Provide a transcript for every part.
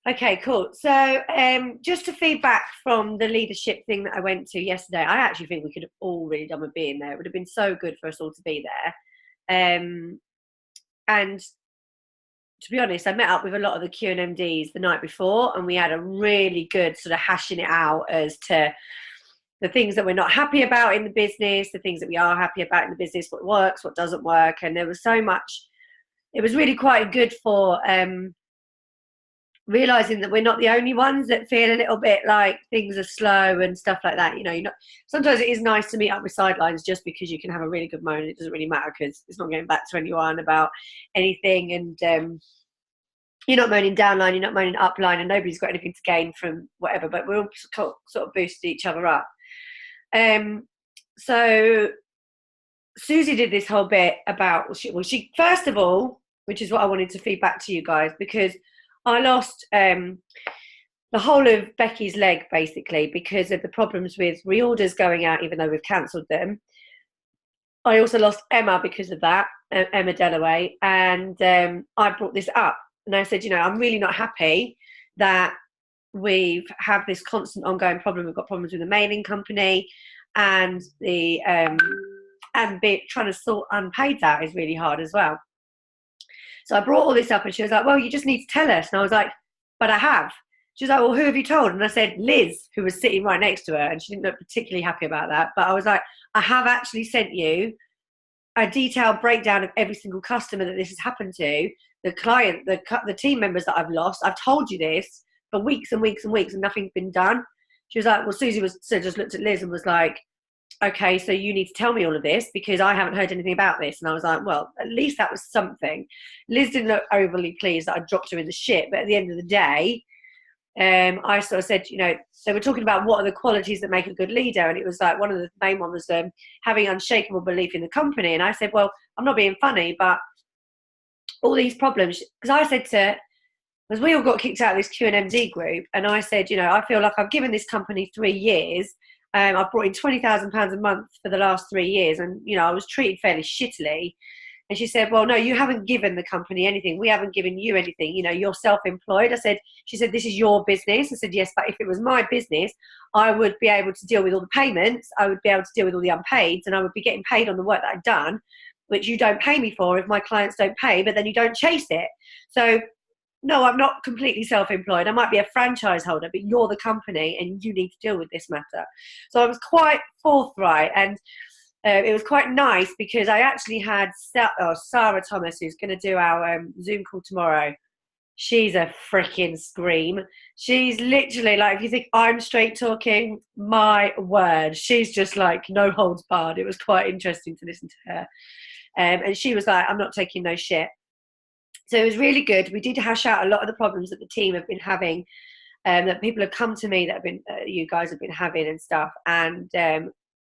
Okay, cool. So, just to feedback from the leadership thing that I went to yesterday, I actually think we could have all really done with being there. It would have been so good for us all to be there. And to be honest, I met up with a lot of the QNMDs the night before, and we had a really good sort of hashing it out as to the things that we're not happy about in the business, the things that we are happy about in the business, what works, what doesn't work. And there was so much, it was really quite good for realizing that we're not the only ones that feel a little bit like things are slow and stuff like that. Sometimes it is nice to meet up with sidelines just because you can have a really good moment. It doesn't really matter because it's not getting back to anyone about anything. And you're not moaning downline, you're not moaning upline, and nobody's got anything to gain from whatever, but we're all sort of boosting each other up. So Susie did this whole bit about, she first of all, which is what I wanted to feed back to you guys, because I lost the whole of Becky's leg basically because of the problems with reorders going out, even though we've cancelled them. I also lost Emma because of that, Emma Dalloway, and I brought this up and I said, I'm really not happy that we've had this constant ongoing problem. We've got problems with the mailing company, and the trying to sort unpaid out is really hard as well. So I brought all this up and she was like, well, you just need to tell us. And I was like, but I have. She was like, well, who have you told? And I said, Liz, who was sitting right next to her, and she didn't look particularly happy about that. But I was like, I have actually sent you a detailed breakdown of every single customer that this has happened to, the client, the team members that I've lost. I've told you this for weeks and weeks and weeks, and nothing's been done. She was like, well, Susie just looked at Liz and was like, okay, so you need to tell me all of this because I haven't heard anything about this. And I was like, well, at least that was something. Liz didn't look overly pleased that I dropped her in the shit, but at the end of the day, I sort of said, they were talking about what are the qualities that make a good leader, and it was like one of the main ones was having unshakable belief in the company. And I said, well, I'm not being funny, but all these problems, because I said to, because we all got kicked out of this QNMD group, and I said, I feel like I've given this company 3 years. I've brought in £20,000 a month for the last 3 years, and I was treated fairly shittily. And she said, well, no, you haven't given the company anything. We haven't given you anything. You're self-employed. She said, this is your business. I said, yes, but if it was my business, I would be able to deal with all the payments. I would be able to deal with all the unpaids, and I would be getting paid on the work that I've done, which you don't pay me for if my clients don't pay, but then you don't chase it. So no, I'm not completely self-employed. I might be a franchise holder, but you're the company and you need to deal with this matter. So I was quite forthright, and it was quite nice because I actually had Sarah Thomas, who's going to do our Zoom call tomorrow. She's a freaking scream. She's literally like, if you think I'm straight talking, my word, she's just like no holds barred. It was quite interesting to listen to her. And she was like, I'm not taking no shit. So it was really good. We did hash out a lot of the problems that the team have been having, that people have come to me that have been, you guys have been having and stuff, and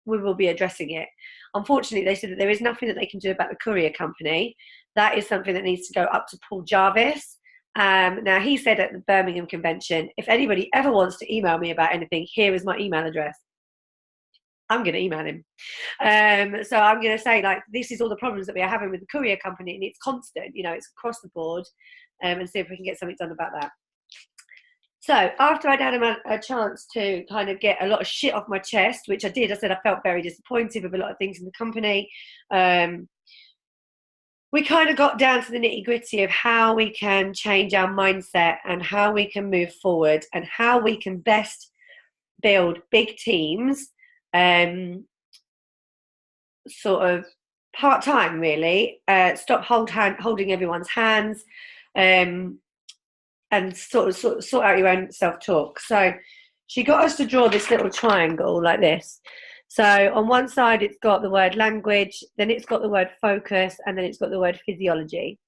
we will be addressing it. Unfortunately, they said that there is nothing that they can do about the courier company. That is something that needs to go up to Paul Jarvis. Now, he said at the Birmingham convention, if anybody ever wants to email me about anything, here is my email address. I'm going to email him. So I'm going to say, like, this is all the problems that we are having with the courier company, and it's constant, it's across the board, and see if we can get something done about that. So after I'd had a chance to kind of get a lot of shit off my chest, which I did, I said I felt very disappointed with a lot of things in the company. We kind of got down to the nitty gritty of how we can change our mindset and how we can move forward and how we can best build big teams, sort of part-time really, stop holding everyone's hands, and sort of sort out your own self-talk. So she got us to draw this little triangle like this. So on one side it's got the word language, then it's got the word focus, and then it's got the word physiology.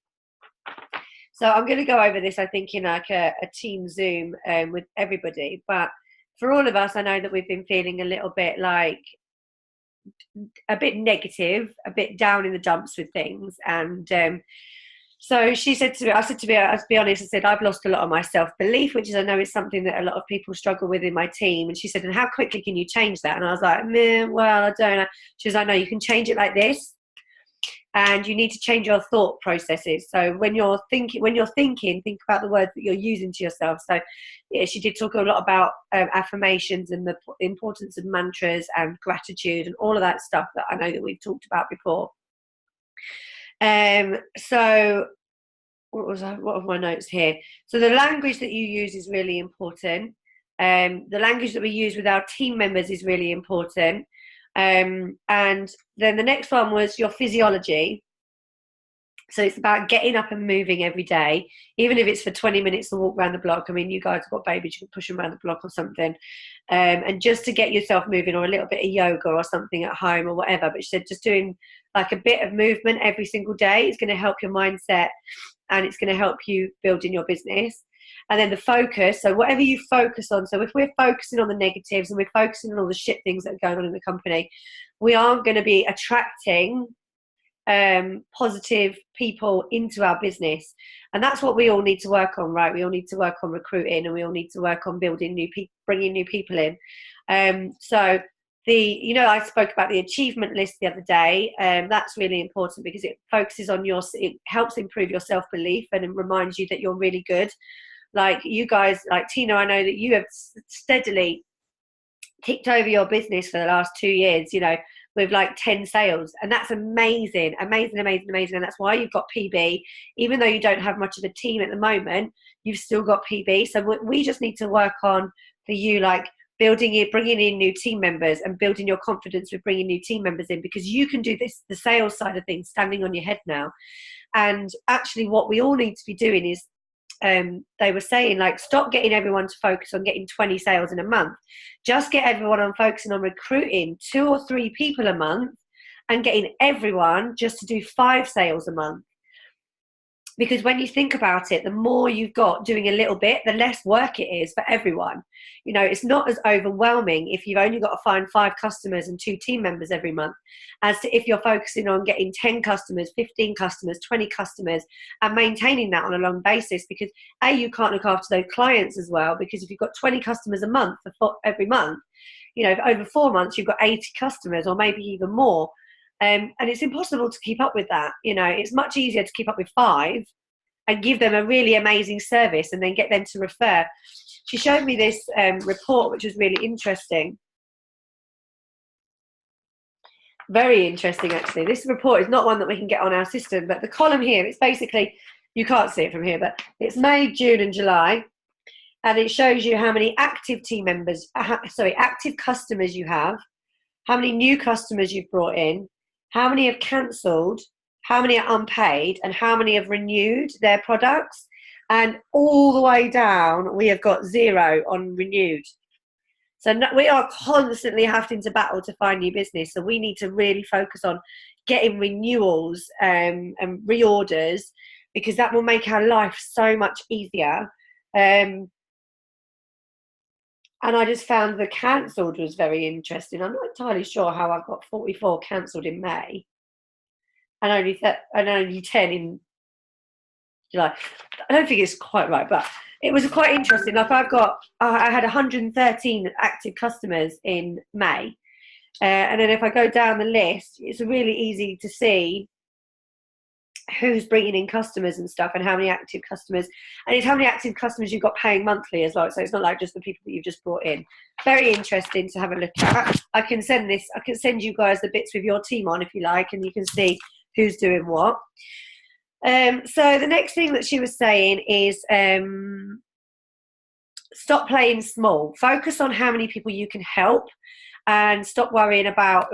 So I'm going to go over this, I think, in like a team Zoom with everybody. But for all of us, I know that we've been feeling a little bit like a bit negative, a bit down in the dumps with things. And so she said to me, to be honest, I said, I've lost a lot of my self-belief, which is, I know is something that a lot of people struggle with in my team. And she said, and how quickly can you change that? And I was like, well, I don't know. She was like, no, you can change it like this. and you need to change your thought processes. So when you're thinking, think about the words that you're using to yourself. So yeah, she did talk a lot about affirmations and the importance of mantras and gratitude and all of that stuff that I know that we've talked about before. So what are my notes here? So the language that you use is really important. The language that we use with our team members is really important. And then the next one was your physiology. So it's about getting up and moving every day, even if it's for 20 minutes to walk around the block. I mean, you guys have got babies, you can push them around the block or something. And just to get yourself moving, or a little bit of yoga or something at home or whatever. But she said just doing like a bit of movement every single day is going to help your mindset, and it's going to help you build in your business. And then the focus, so whatever you focus on. So if we're focusing on the negatives and we're focusing on all the shit things that are going on in the company, we aren't going to be attracting positive people into our business. And that's what we all need to work on, right? We all need to work on recruiting, and we all need to work on building new people, bringing new people in. So I spoke about the achievement list the other day. That's really important because it focuses on it helps improve your self-belief and it reminds you that you're really good. Like you guys, like Tina, I know that you have steadily ticked over your business for the last 2 years, with like 10 sales. And that's amazing. And that's why you've got PB. Even though you don't have much of a team at the moment, you've still got PB. So we just need to work on, for you, like bringing in new team members and building your confidence with bringing new team members in, because you can do this, the sales side of things, standing on your head now. And actually what we all need to be doing is, they were saying, like, stop getting everyone to focus on getting 20 sales in a month. Just get everyone on focusing on recruiting 2 or 3 people a month and getting everyone just to do 5 sales a month. Because when you think about it, the more you've got doing a little bit, the less work it is for everyone. It's not as overwhelming if you've only got to find 5 customers and 2 team members every month, as to if you're focusing on getting 10 customers, 15 customers, 20 customers, and maintaining that on a long basis. Because you can't look after those clients as well, because if you've got 20 customers a month for every month, over 4 months, you've got 80 customers or maybe even more. And it's impossible to keep up with that. It's much easier to keep up with 5 and give them a really amazing service and then get them to refer. She showed me this report, which was really interesting. Very interesting, actually. This report is not one that we can get on our system, but the column here, it's basically, you can't see it from here, but it's May, June and July. And it shows you how many active active customers you have, how many new customers you've brought in, how many have cancelled, how many are unpaid, and how many have renewed their products. And all the way down, we have got 0 on renewed. So we are constantly having to battle to find new business. So we need to really focus on getting renewals and reorders, because that will make our life so much easier. And I just found the cancelled was very interesting. I'm not entirely sure how I've got 44 cancelled in May and only 10 in July. I don't think it's quite right, but it was quite interesting. Like I had 113 active customers in May. And then if I go down the list, it's really easy to see who's bringing in customers and stuff, and how many active customers, and it's how many active customers you've got paying monthly as well. So it's not like just the people that you've just brought in. Very interesting to have a look at. I can send you guys the bits with your team on if you like, and you can see who's doing what. So the next thing that she was saying is stop playing small. Focus on how many people you can help, and stop worrying about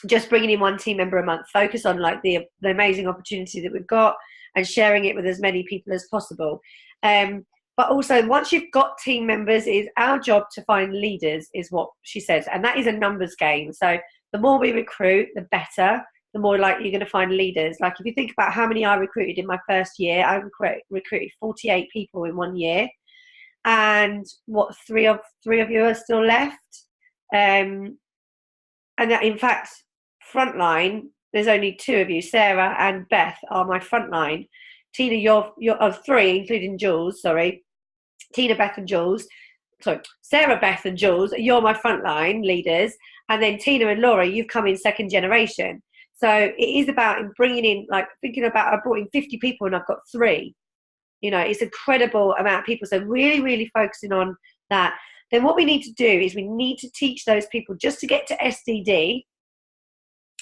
just bringing in 1 team member a month. Focus on like the amazing opportunity that we've got and sharing it with as many people as possible. But also, once you've got team members, it's our job to find leaders, is what she says. And that is a numbers game. So the more we recruit, the better, the more likely you're going to find leaders. Like if you think about how many I recruited in my first year, I recruited 48 people in 1 year. And what, three of you are still left. And that, in fact, frontline, there's only 2 of you. Sarah and Beth are my frontline. Tina, you're of 3, including Jules. Sorry, Tina, Beth, and Jules. Sorry, Sarah, Beth, and Jules. You're my frontline leaders, and then Tina and Laura, you've come in second generation. So it is about bringing in, like thinking about, I brought in 50 people and I've got 3. You know, it's an incredible amount of people. So really, really focusing on that. Then what we need to do is we need to teach those people just to get to SDD.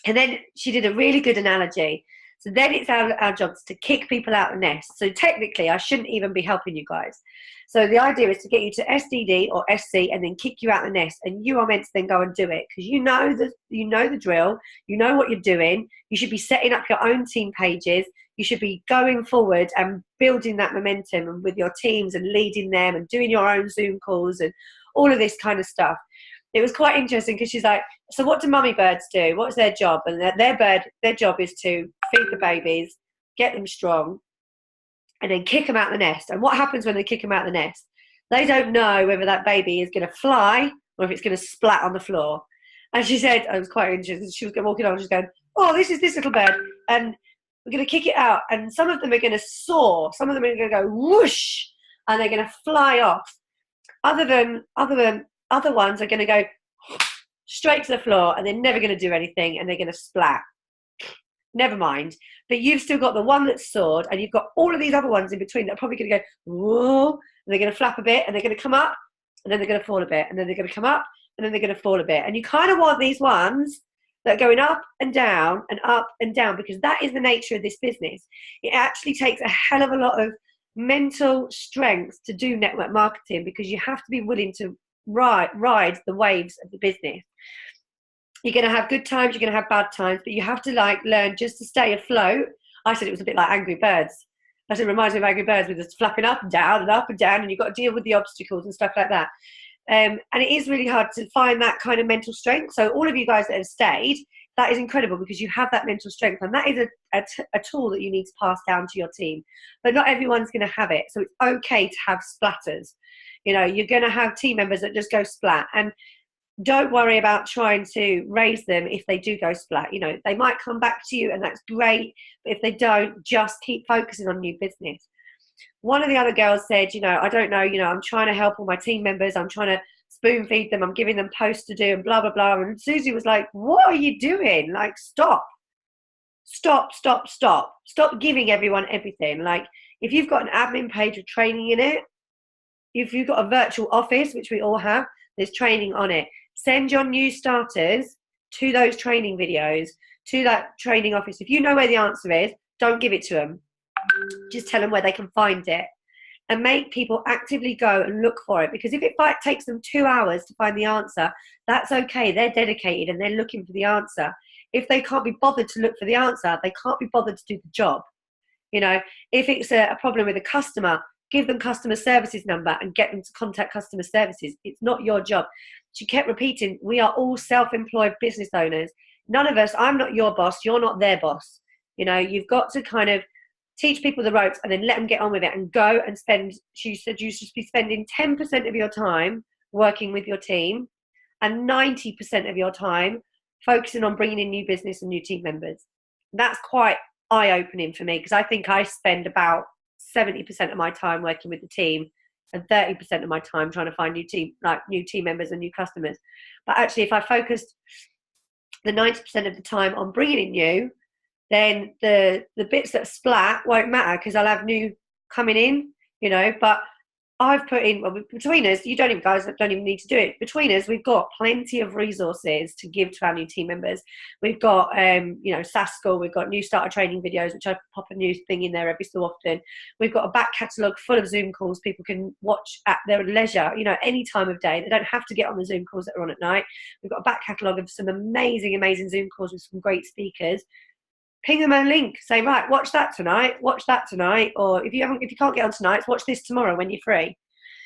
And then she did a really good analogy. So then it's our jobs to kick people out of the nest. So technically, I shouldn't even be helping you guys. So the idea is to get you to SDD or SC and then kick you out of the nest. And you are meant to then go and do it because you know the drill. You know what you're doing. You should be setting up your own team pages. You should be going forward and building that momentum and with your teams and leading them and doing your own Zoom calls and all of this kind of stuff. It was quite interesting because she's like, so what do mummy birds do? What's their job? And their job is to feed the babies, get them strong, and then kick them out the nest. And what happens when they kick them out the nest? They don't know whether that baby is going to fly or if it's going to splat on the floor. And she said, I was quite interested. She was walking on, she's going, oh, this is this little bird. And we're going to kick it out. And some of them are going to soar. Some of them are going to go whoosh. And they're going to fly off. Other ones are going to go straight to the floor and they're never going to do anything and they're going to splat. Never mind. But you've still got the one that's soared and you've got all of these other ones in between that are probably going to go, whoa, and they're going to flap a bit and they're going to come up and then they're going to fall a bit and then they're going to come up and then they're going to fall a bit. And you kind of want these ones that are going up and down because that is the nature of this business. It actually takes a hell of a lot of mental strength to do network marketing because you have to be willing to ride the waves of the business. You're going to have good times, you're going to have bad times, but you have to learn just to stay afloat. I said it was a bit like Angry Birds. I said it reminds me of Angry Birds with just flapping up and down and you've got to deal with the obstacles and stuff like that. And it is really hard to find that kind of mental strength. So all of you guys that have stayed, that is incredible because you have that mental strength and that is a tool that you need to pass down to your team. But not everyone's going to have it. So it's okay to have splatters. You know, you're going to have team members that just go splat. And don't worry about trying to raise them if they do go splat. You know, they might come back to you and that's great. But if they don't, just keep focusing on new business. One of the other girls said, you know, I don't know, you know, I'm trying to help all my team members. I'm trying to spoon feed them. I'm giving them posts to do and blah, blah, blah. And Susie was like, what are you doing? Like, stop giving everyone everything. Like, if you've got an admin page with training in it, if you've got a virtual office, which we all have, there's training on it. Send your new starters to those training videos, to that training office. If you know where the answer is, don't give it to them. Just tell them where they can find it. And make people actively go and look for it. Because if it takes them 2 hours to find the answer, that's okay. They're dedicated and they're looking for the answer. If they can't be bothered to look for the answer, they can't be bothered to do the job. You know, if it's a problem with a customer, give them customer services number and get them to contact customer services. It's not your job. She kept repeating, we are all self-employed business owners. None of us, I'm not your boss, you're not their boss. You know, you've got to kind of teach people the ropes and then let them get on with it and go and spend, she said you should be spending 10% of your time working with your team and 90% of your time focusing on bringing in new business and new team members. That's quite eye-opening for me because I think I spend about 70% of my time working with the team and 30% of my time trying to find new team members and new customers. But actually, if I focused the 90% of the time on bringing in new, then the bits that splat won't matter because I'll have new coming in, you know. But I've put in, well, between us, guys don't even need to do it. Between us, we've got plenty of resources to give to our new team members. We've got, SAS School, we've got new starter training videos, which I pop a new thing in there every so often. We've got a back catalogue full of Zoom calls people can watch at their leisure, you know, any time of day. They don't have to get on the Zoom calls that are on at night. We've got a back catalogue of some amazing, amazing Zoom calls with some great speakers. Ping them a link, say, right, watch that tonight, or if you can't get on tonight, watch this tomorrow when you're free.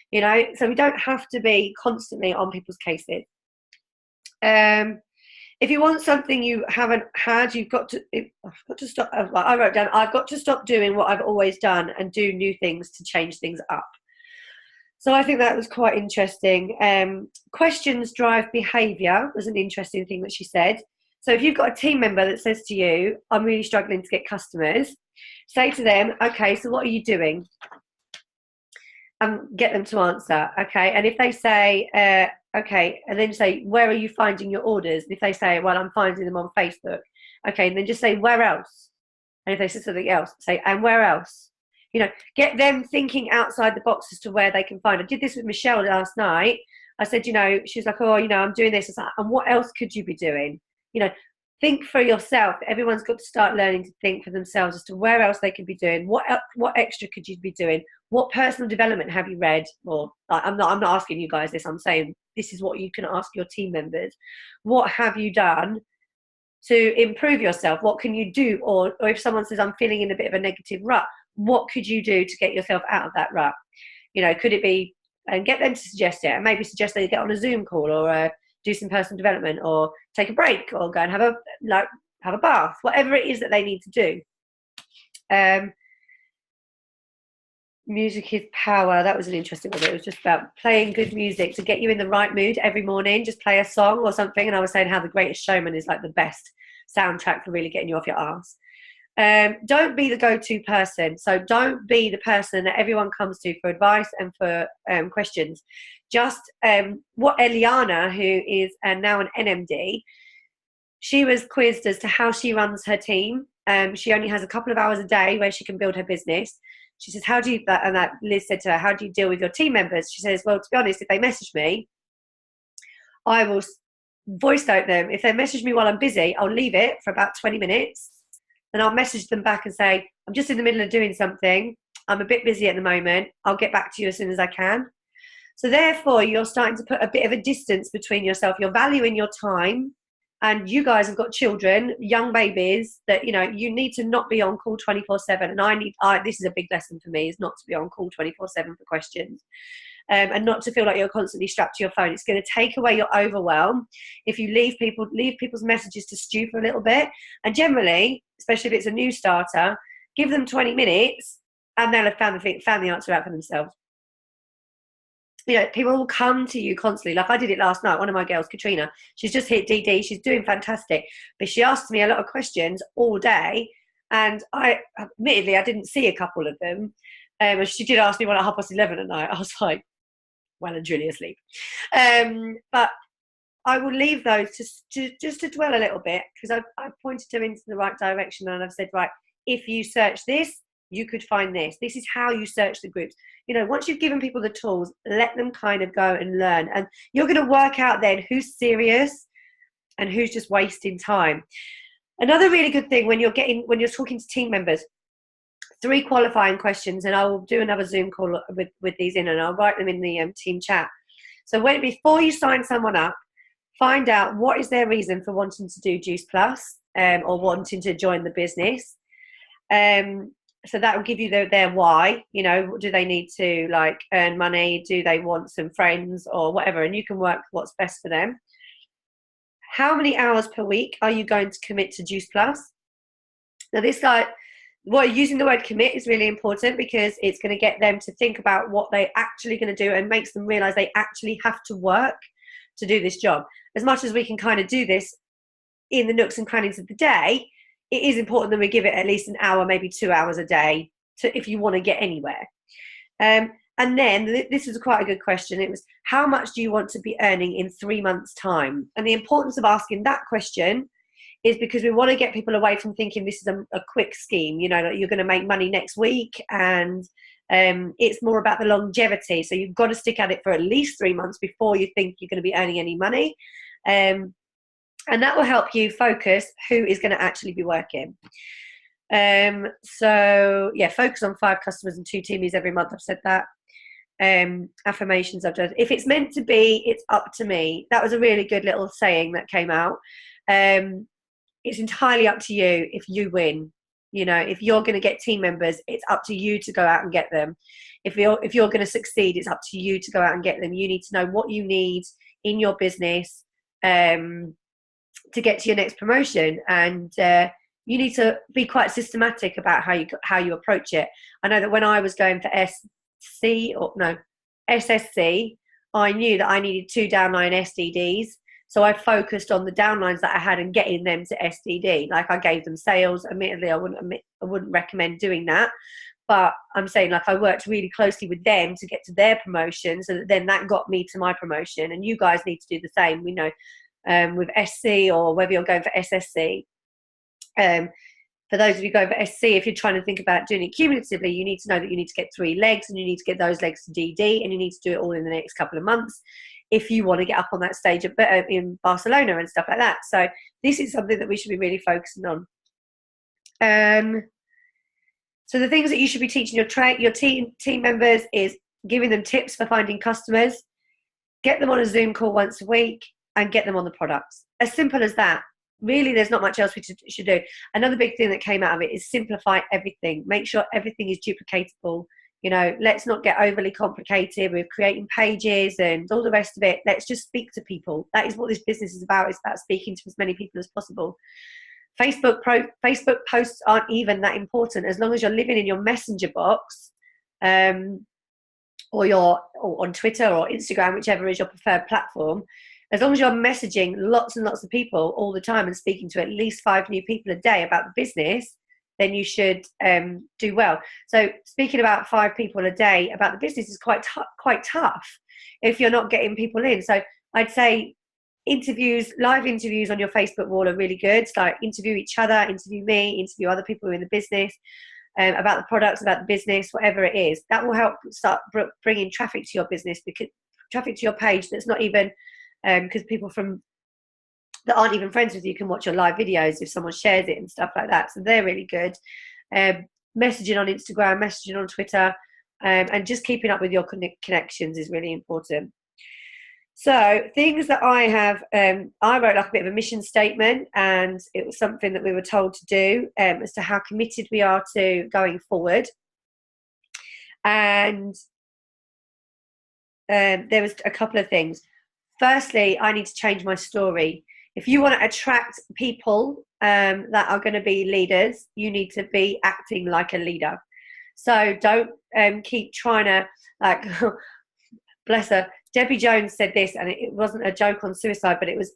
You know, so we don't have to be constantly on people's cases. If you want something you haven't had, I've got to stop. I wrote down, I've got to stop doing what I've always done and do new things to change things up. So I think that was quite interesting. Questions drive behaviour was an interesting thing that she said. So if you've got a team member that says to you, I'm really struggling to get customers, say to them, okay, so what are you doing? And get them to answer, okay? And if they say, okay, and then say, where are you finding your orders? And if they say, well, I'm finding them on Facebook. Okay, and then just say, where else? And if they said something else, say, and where else? You know, get them thinking outside the box as to where they can find. I did this with Michelle last night. I said, you know, she was like, oh, you know, I'm doing this. I was like, and what else could you be doing? You know, think for yourself. Everyone's got to start learning to think for themselves as to where else they could be doing. What extra could you be doing? What personal development have you read? Or I'm not asking you guys this. I'm saying this is what you can ask your team members. What have you done to improve yourself? What can you do? Or if someone says, I'm feeling in a bit of a negative rut, what could you do to get yourself out of that rut? You know, could it be, and get them to suggest it, and maybe suggest they get on a Zoom call, or do some personal development, or take a break, or go and have a bath, whatever it is that they need to do. Music is power. That was an interesting one. It was just about playing good music to get you in the right mood every morning. Just play a song or something. And I was saying how The Greatest Showman is like the best soundtrack for really getting you off your ass. Don't be the go-to person. So don't be the person that everyone comes to for advice and for questions. Just what Eliana, who is now an NMD, she was quizzed as to how she runs her team. She only has a couple of hours a day where she can build her business. She says, how do you, and that Liz said to her, how do you deal with your team members? She says, well, to be honest, if they message me, I will voice note them. If they message me while I'm busy, I'll leave it for about 20 minutes. And I'll message them back and say, I'm just in the middle of doing something. I'm a bit busy at the moment. I'll get back to you as soon as I can. So therefore, you're starting to put a bit of a distance between yourself. You're valuing your time. And you guys have got children, young babies, that, you know, you need to not be on call 24/7. And this is a big lesson for me, is not to be on call 24/7 for questions. And not to feel like you're constantly strapped to your phone. It's going to take away your overwhelm if you leave people's messages to stew for a little bit. And generally, especially if it's a new starter, give them 20 minutes and they'll have found the answer out for themselves. You know, people will come to you constantly. Like I did it last night. One of my girls, Katrina, she's just hit DD. She's doing fantastic. But she asked me a lot of questions all day. And admittedly, I didn't see a couple of them. She did ask me one at 11:30 at night. I was like, well and truly asleep. But I will leave those just to dwell a little bit, because I've pointed them into the right direction, and I've said, right, if you search this, you could find this. This is how you search the groups. You know, once you've given people the tools, let them kind of go and learn. And you're going to work out then who's serious and who's just wasting time. Another really good thing when you're talking to team members, 3 qualifying questions, and I will do another Zoom call with these in, and I'll write them in the team chat. So before you sign someone up, find out what is their reason for wanting to do Juice Plus, or wanting to join the business. So that will give you their why. You know, do they need to like earn money? Do they want some friends or whatever? And you can work what's best for them. How many hours per week are you going to commit to Juice Plus? Now using the word commit is really important, because it's going to get them to think about what they're actually going to do, and makes them realize they actually have to work to do this job. As much as we can kind of do this in the nooks and crannies of the day, it is important that we give it at least an hour, maybe 2 hours a day, if you want to get anywhere. And then this is quite a good question. It was, how much do you want to be earning in 3 months' time? And the importance of asking that question is because we want to get people away from thinking this is a quick scheme, you know, that you're going to make money next week, and it's more about the longevity. So you've got to stick at it for at least 3 months before you think you're going to be earning any money. And that will help you focus who is going to actually be working. So yeah, focus on 5 customers and 2 teamies every month. I've said that. Affirmations I've done. If it's meant to be, it's up to me. That was a really good little saying that came out. It's entirely up to you if you win. You know, if you're going to get team members, it's up to you to go out and get them. If you're going to succeed, it's up to you to go out and get them. You need to know what you need in your business to get to your next promotion, and you need to be quite systematic about how you approach it. I know that when I was going for SSC, I knew that I needed 2 downline SDDs. So I focused on the downlines that I had and getting them to SDD. Like I gave them sales. Admittedly, I wouldn't recommend doing that. But I'm saying, like, I worked really closely with them to get to their promotion, so that then that got me to my promotion. And you guys need to do the same. We know with SC, or whether you're going for SSC, For those of you going for SC, if you're trying to think about doing it cumulatively, you need to know that you need to get 3 legs, and you need to get those legs to DD, and you need to do it all in the next couple of months if you want to get up on that stage in Barcelona and stuff like that. So this is something that we should be really focusing on. So the things that you should be teaching your team members is giving them tips for finding customers, get them on a Zoom call once a week, and get them on the products. As simple as that. Really, there's not much else we should do. Another big thing that came out of it is simplify everything. Make sure everything is duplicatable. You know, let's not get overly complicated with creating pages and all the rest of it. Let's just speak to people. That is what this business is about. It's about speaking to as many people as possible. Facebook posts aren't even that important as long as you're living in your messenger box, or on Twitter or Instagram, whichever is your preferred platform. As long as you're messaging lots and lots of people all the time and speaking to at least 5 new people a day about the business, then you should do well. So speaking about 5 people a day about the business is quite tough if you're not getting people in. So I'd say live interviews on your Facebook wall are really good. So like interview each other, interview me, interview other people who are in the business, about the products, about the business, whatever it is. That will help start bringing traffic to your business, because traffic to your page that's not even, because people that aren't even friends with you can watch your live videos if someone shares it and stuff like that. So they're really good. Messaging on Instagram, messaging on Twitter, and just keeping up with your connections is really important. So things that I have, I wrote like a bit of a mission statement, and it was something that we were told to do, as to how committed we are to going forward. And there was a couple of things. Firstly, I need to change my story. If you want to attract people that are going to be leaders, you need to be acting like a leader. So don't keep trying to, like, bless her, Debbie Jones said this, and it wasn't a joke on suicide, but it was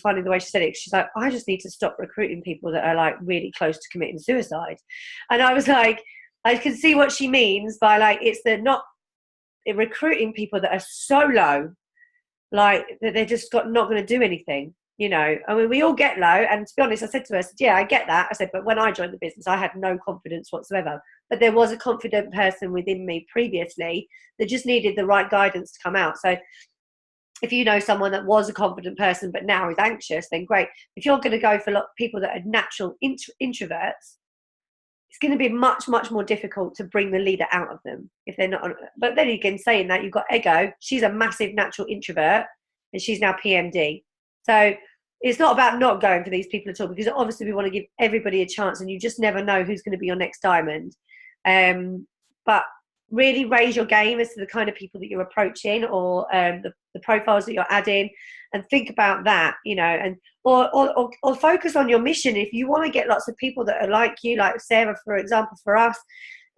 funny the way she said it. She's like, I just need to stop recruiting people that are like really close to committing suicide. And I was like, I can see what she means by, like, it's not recruiting people that are so low, like that they're just not going to do anything. You know, I mean, we all get low, and to be honest, I said to her, yeah, I get that. I said, but when I joined the business, I had no confidence whatsoever. But there was a confident person within me previously that just needed the right guidance to come out. So if you know someone that was a confident person but now is anxious, then great. If you're going to go for people that are natural introverts, it's going to be much, much more difficult to bring the leader out of them if they're not. But then again, saying that, you've got Ego. She's a massive natural introvert, and she's now PMD. So it's not about not going for these people at all, because obviously we want to give everybody a chance, and you just never know who's going to be your next diamond. But really raise your game as to the kind of people that you're approaching, or the profiles that you're adding, and think about that, you know, and or focus on your mission. If you want to get lots of people that are like you, like Sarah, for example, for us,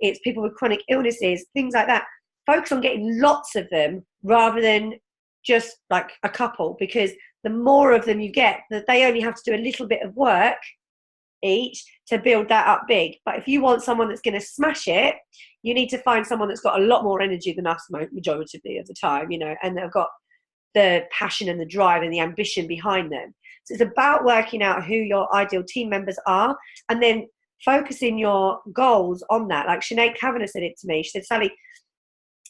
it's people with chronic illnesses, things like that. Focus on getting lots of them rather than just like a couple, because the more of them you get, that they only have to do a little bit of work each to build that up big. But if you want someone that's going to smash it, you need to find someone that's got a lot more energy than us majority of the time, you know, and they've got the passion and the drive and the ambition behind them. So it's about working out who your ideal team members are, and then focusing your goals on that. Like Sinead Kavanagh said it to me. She said, Sally,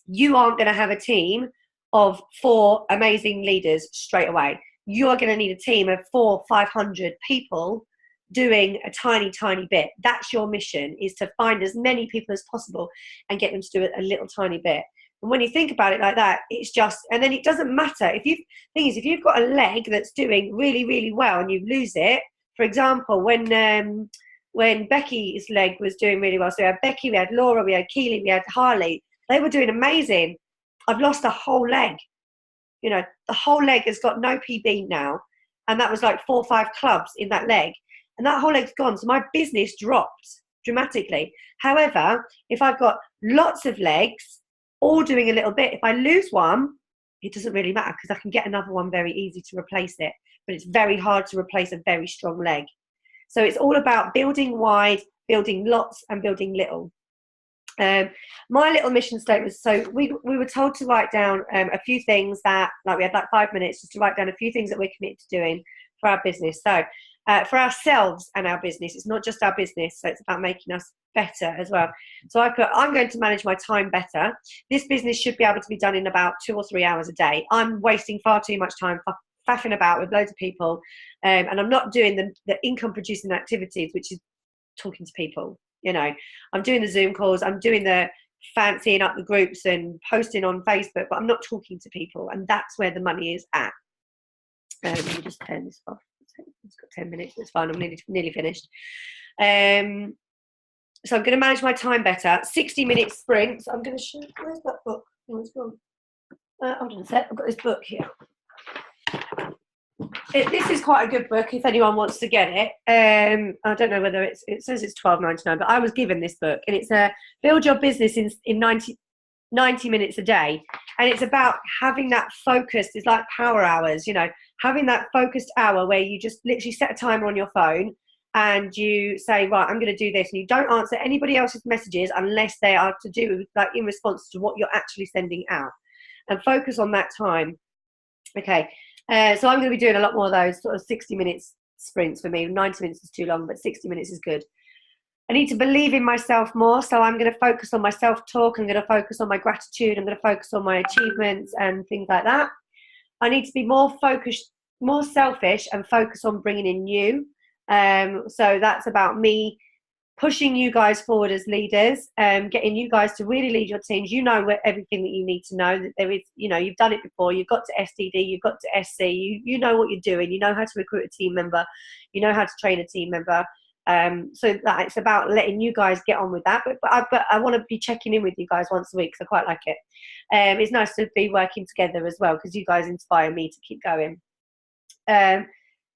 you aren't going to have a team of 4 amazing leaders straight away. You are going to need a team of 400-500 people doing a tiny bit. That's your mission, is to find as many people as possible and get them to do it a little tiny bit. And when you think about it like that, it's just, and then it doesn't matter if you've got a leg that's doing really, really well and you lose it. For example, when Becky's leg was doing really well, so we had Becky, we had Laura, we had Keely, we had Harley, they were doing amazing. I've lost a whole leg. You know, the whole leg has got no PB now, and that was like 4 or 5 clubs in that leg. And that whole leg's gone. So my business dropped dramatically. However, if I've got lots of legs all doing a little bit, if I lose one, it doesn't really matter, because I can get another one very easy to replace it. But it's very hard to replace a very strong leg. So it's all about building wide, building lots, and building little. My little mission statement, so we were told to write down a few things that, like, we had like 5 minutes just to write down a few things that we're committed to doing for our business. So for ourselves and our business. It's not just our business, so it's about making us better as well. So I put, I'm going to manage my time better. This business should be able to be done in about 2 or 3 hours a day. I'm wasting far too much time faffing about with loads of people, and I'm not doing the income producing activities, which is talking to people. You know, I'm doing the Zoom calls, I'm doing the fancying up the groups and posting on Facebook, but I'm not talking to people, and that's where the money is at. Let me just turn this off. It's got 10 minutes, it's fine, I'm nearly finished. So I'm going to manage my time better. 60-minute sprints. I'm going to show, where's that book? Oh, it's gone. Hold on a sec, I've got this book here. This is quite a good book if anyone wants to get it. I don't know whether it says it's $12.99, but I was given this book, and it's a build your business in 90 minutes a day, and it's about having that focus. It's like power hours, you know, having that focused hour where you just literally set a timer on your phone and you say, right, I'm going to do this, and you don't answer anybody else's messages unless they are to do like in response to what you're actually sending out, and focus on that time. Okay. So I'm going to be doing a lot more of those sort of 60 minutes sprints for me. 90 minutes is too long, but 60 minutes is good. I need to believe in myself more. So I'm going to focus on my self-talk. I'm going to focus on my gratitude. I'm going to focus on my achievements and things like that. I need to be more focused, more selfish, and focus on bringing in you. So that's about me pushing you guys forward as leaders, getting you guys to really lead your teams. You know everything that you need to know. That there is, you know, you've done it before. You've got to SDD, you've got to SC. You know what you're doing. You know how to recruit a team member. You know how to train a team member. So that it's about letting you guys get on with that. But I want to be checking in with you guys once a week because I quite like it. It's nice to be working together as well because you guys inspire me to keep going.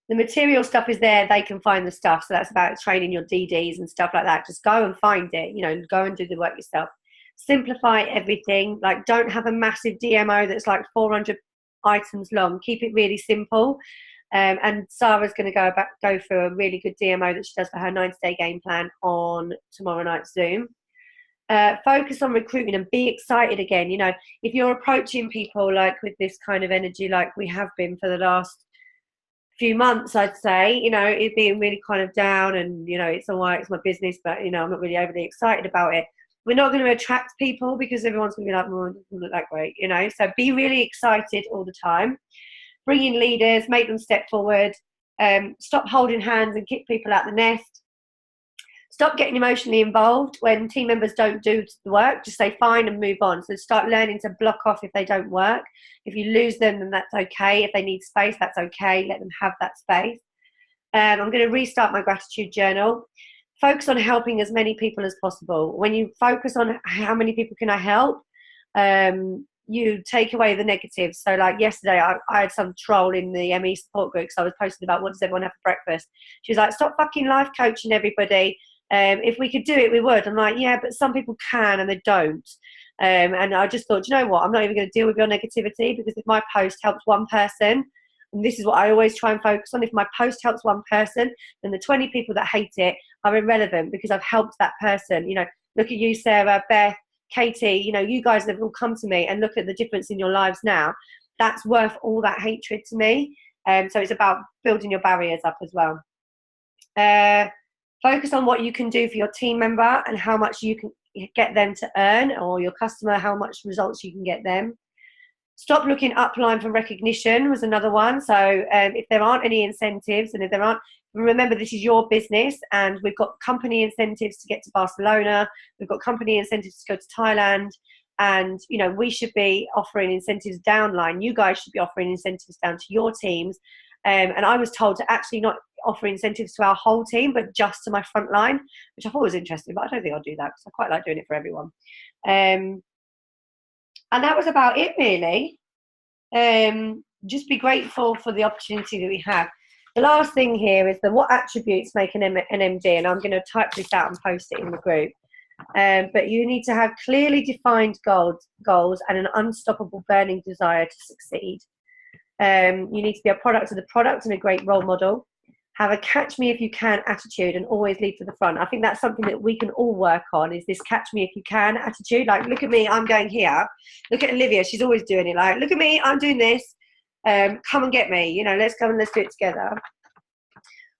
The material stuff is there. They can find the stuff. So that's about training your DDs and stuff like that. Just go and find it, you know, go and do the work yourself. Simplify everything. Like, don't have a massive DMO that's like 400 items long. Keep it really simple. And Sarah's going to go through a really good DMO that she does for her 90-day game plan on tomorrow night's Zoom. Focus on recruiting and be excited again. You know, if you're approaching people like with this kind of energy like we have been for the last few months, I'd say, you know, it being really kind of down and, you know, it's all right, it's my business, but, you know, I'm not really overly excited about it. We're not going to attract people because everyone's going to be like, well, it doesn't look that great, you know. So be really excited all the time. Bring in leaders, make them step forward. Stop holding hands and kick people out the nest. Stop getting emotionally involved when team members don't do the work. Just say fine and move on. So start learning to block off if they don't work. If you lose them, then that's okay. If they need space, that's okay. Let them have that space. I'm going to restart my gratitude journal. Focus on helping as many people as possible. When you focus on how many people can I help, you take away the negatives. So like yesterday, I had some troll in the ME support group because I was posting about what does everyone have for breakfast. She was like, stop fucking life coaching everybody. If we could do it, we would. I'm like, yeah, but some people can and they don't. And I just thought, you know what? I'm not even going to deal with your negativity because if my post helps one person, and this is what I always try and focus on, if my post helps one person, then the 20 people that hate it are irrelevant because I've helped that person. You know, look at you, Sarah, Beth, Katie, you know, you guys have all come to me and look at the difference in your lives now. That's worth all that hatred to me. So it's about building your barriers up as well. Focus on what you can do for your team member and how much you can get them to earn, or your customer, how much results you can get them. Stop looking upline for recognition was another one. So if there aren't any incentives, and if there aren't, remember this is your business, and we've got company incentives to get to Barcelona. We've got company incentives to go to Thailand. And, you know, we should be offering incentives downline. You guys should be offering incentives down to your teams. And I was told to actually not offer incentives to our whole team, but just to my front line, which I thought was interesting, but I don't think I'll do that because I quite like doing it for everyone. And that was about it, really. Just be grateful for the opportunity that we have. The last thing here is what attributes make an MD, and I'm going to type this out and post it in the group. But you need to have clearly defined goals and an unstoppable burning desire to succeed. You need to be a product of the product and a great role model. Have a catch me if you can attitude and always lead to the front. I think that's something that we can all work on, is this catch me if you can attitude. Like, look at me, I'm going here. Look at Olivia, she's always doing it. Like, look at me, I'm doing this. Come and get me. You know, let's go and let's do it together.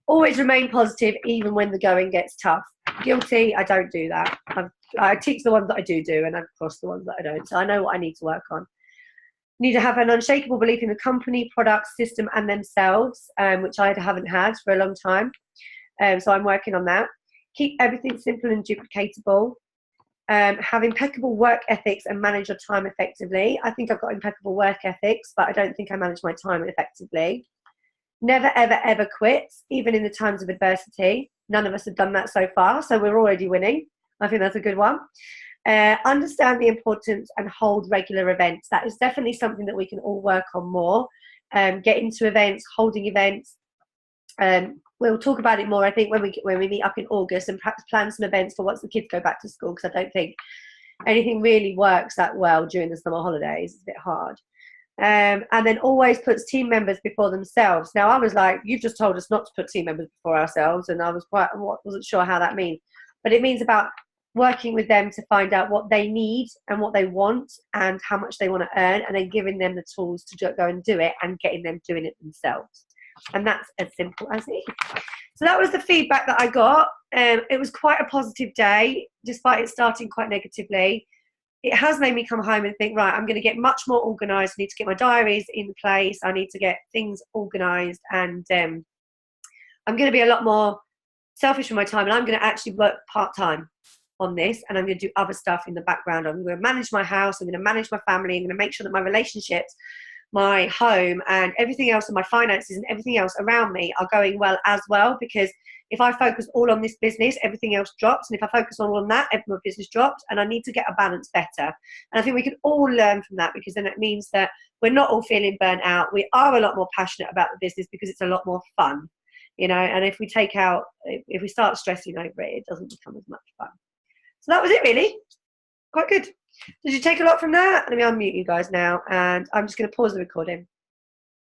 Always remain positive even when the going gets tough. Guilty, I don't do that. I teach the ones that I do, and I've crossed the ones that I don't. So I know what I need to work on. Need to have an unshakable belief in the company, product, system, and themselves, which I haven't had for a long time. So I'm working on that. Keep everything simple and duplicatable. Have impeccable work ethics and manage your time effectively. I think I've got impeccable work ethics, but I don't think I manage my time effectively. Never, ever, ever quit, even in the times of adversity. None of us have done that so far, so we're already winning. I think that's a good one. Understand the importance and hold regular events. That is definitely something that we can all work on more. Getting to events, holding events. We'll talk about it more, I think, when we meet up in August, and perhaps plan some events for once the kids go back to school, because I don't think anything really works that well during the summer holidays. It's a bit hard. And then always puts team members before themselves. Now, I was like, you've just told us not to put team members before ourselves, and I wasn't sure how that means. But it means about working with them to find out what they need and what they want and how much they want to earn, and then giving them the tools to go and do it and getting them doing it themselves. And that's as simple as it is. So that was the feedback that I got. It was quite a positive day, despite it starting quite negatively. It has made me come home and think, right, I'm going to get much more organised. I need to get my diaries in place. I need to get things organised, and I'm going to be a lot more selfish with my time, and I'm going to actually work part-time on this, and I'm going to do other stuff in the background. I'm going to manage my house. I'm going to manage my family. I'm going to make sure that my relationships, my home, and everything else, and my finances and everything else around me are going well as well, because if I focus all on this business, everything else drops. And if I focus all on that, my business drops. And I need to get a balance better. And I think we can all learn from that, because then it means that we're not all feeling burnt out. We are a lot more passionate about the business because it's a lot more fun, you know. And if we if we start stressing over it, it doesn't become as much fun. So that was it, really. Quite good. Did you take a lot from that? Let me unmute you guys now. And I'm just going to pause the recording.